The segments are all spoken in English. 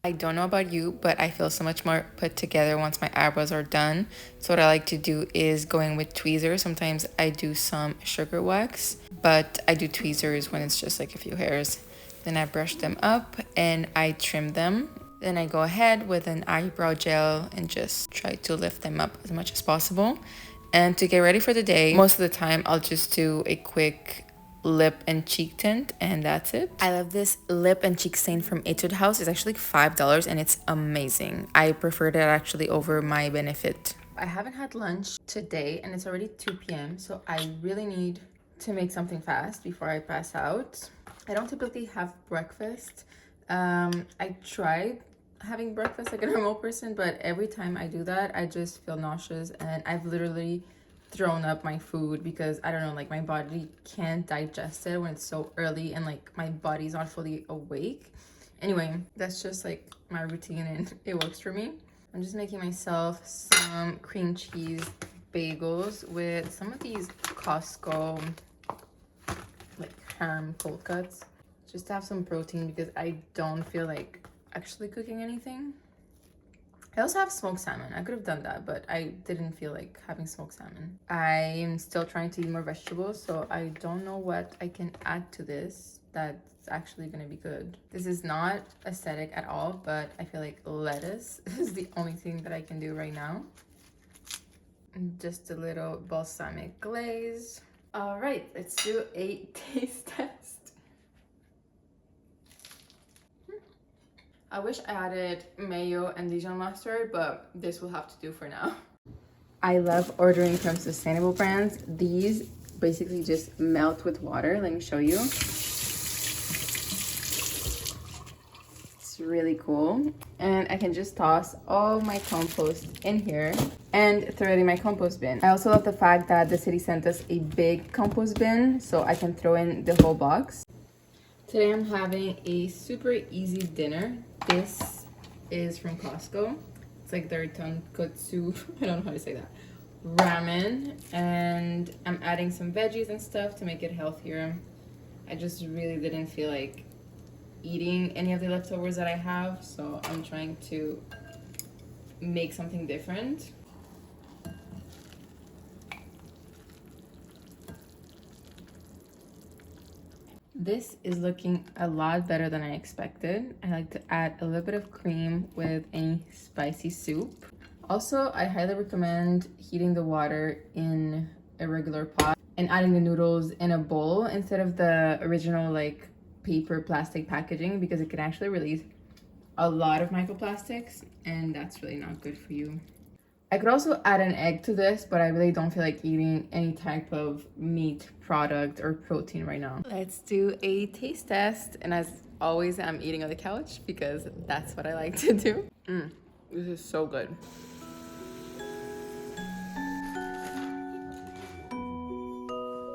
I don't know about you, but I feel so much more put together once my eyebrows are done. So what I like to do is go in with tweezers. Sometimes I do some sugar wax, but I do tweezers when it's just like a few hairs. Then I brush them up and I trim them. Then I go ahead with an eyebrow gel and just try to lift them up as much as possible. And to get ready for the day, most of the time I'll just do a quick lip and cheek tint, and that's it. I love this lip and cheek stain from Etude House. It's actually $5 and it's amazing. I preferred it actually over my Benefit. I haven't had lunch today and it's already 2 p.m. so I really need to make something fast before I pass out. I don't typically have breakfast. I tried having breakfast like a normal person, but every time I do that I just feel nauseous, and I've literally thrown up my food because I don't know, like my body can't digest it when it's so early and like my body's not fully awake. Anyway, that's just like my routine and it works for me. I'm just making myself some cream cheese bagels with some of these Costco like ham cold cuts, just to have some protein because I don't feel like actually cooking anything. I also have smoked salmon. I could have done that, but I didn't feel like having smoked salmon. I'm still trying to eat more vegetables, so I don't know what I can add to this that's actually gonna be good. This is not aesthetic at all, but I feel like lettuce is the only thing that I can do right now. And just a little balsamic glaze. All right, let's do a taste test. I wish I added mayo and Dijon mustard, but this will have to do for now. I love ordering from sustainable brands. These basically just melt with water. Let me show you. It's really cool. And I can just toss all my compost in here and throw it in my compost bin. I also love the fact that the city sent us a big compost bin so I can throw in the whole box. Today I'm having a super easy dinner. This is from Costco. It's like their tonkotsu, I don't know how to say that, ramen. And I'm adding some veggies and stuff to make it healthier. I just really didn't feel like eating any of the leftovers that I have, so I'm trying to make something different. This is looking a lot better than I expected. I like to add a little bit of cream with any spicy soup. Also, I highly recommend heating the water in a regular pot and adding the noodles in a bowl instead of the original like paper plastic packaging, because it can actually release a lot of microplastics and that's really not good for you. I could also add an egg to this, but I really don't feel like eating any type of meat product or protein right now. Let's do a taste test. And as always, I'm eating on the couch because that's what I like to do. This is so good.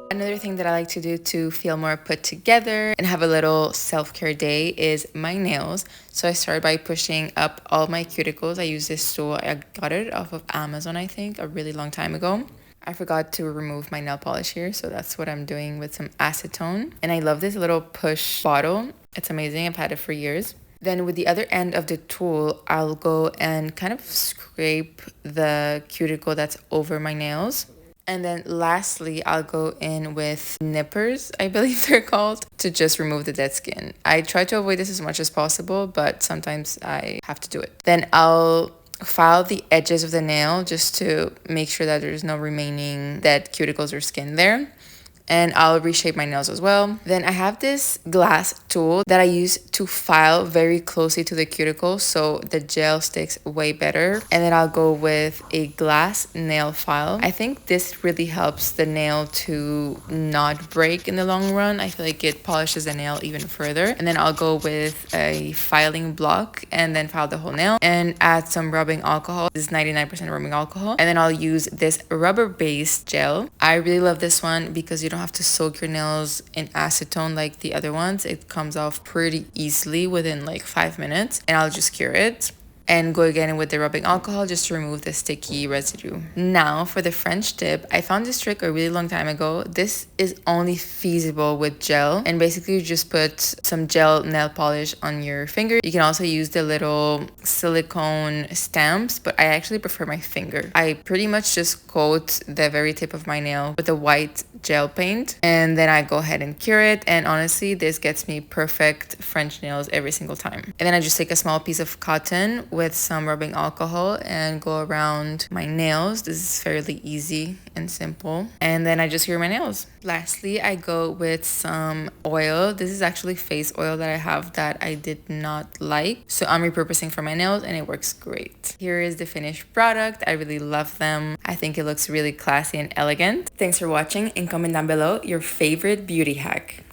Another thing that I like to do to feel more put together and have a little self-care day is my nails. So I started by pushing up all my cuticles. I use this tool. I got it off of Amazon, I think, a really long time ago. I forgot to remove my nail polish here, so that's what I'm doing with some acetone. And I love this little push bottle. It's amazing. I've had it for years. Then with the other end of the tool, I'll go and kind of scrape the cuticle that's over my nails. And then lastly, I'll go in with nippers, I believe they're called, to just remove the dead skin. I try to avoid this as much as possible, but sometimes I have to do it. Then I'll file the edges of the nail just to make sure that there's no remaining dead cuticles or skin there. And I'll reshape my nails as well. Then I have this glass tool that I use to file very closely to the cuticle so the gel sticks way better. And then I'll go with a glass nail file. I think this really helps the nail to not break in the long run. I feel like it polishes the nail even further. And then I'll go with a filing block and then file the whole nail and add some rubbing alcohol. This is 99% rubbing alcohol. And then I'll use this rubber-based gel. I really love this one because you don't have to soak your nails in acetone like the other ones. It comes off pretty easily within like 5 minutes, and I'll just cure it. and go again with the rubbing alcohol just to remove the sticky residue. Now for the French tip, I found this trick a really long time ago. This is only feasible with gel, and basically you just put some gel nail polish on your finger. You can also use the little silicone stamps, but I actually prefer my finger. I pretty much just coat the very tip of my nail with a white gel paint, and then I go ahead and cure it, and honestly this gets me perfect French nails every single time. And then I just take a small piece of cotton with some rubbing alcohol and go around my nails. This is fairly easy and simple, and then I just cure my nails. Lastly, I go with some oil. This is actually face oil that I have that I did not like, so I'm repurposing for my nails and it works great. Here is the finished product. I really love them. I think it looks really classy and elegant. Thanks for watching, and comment down below your favorite beauty hack.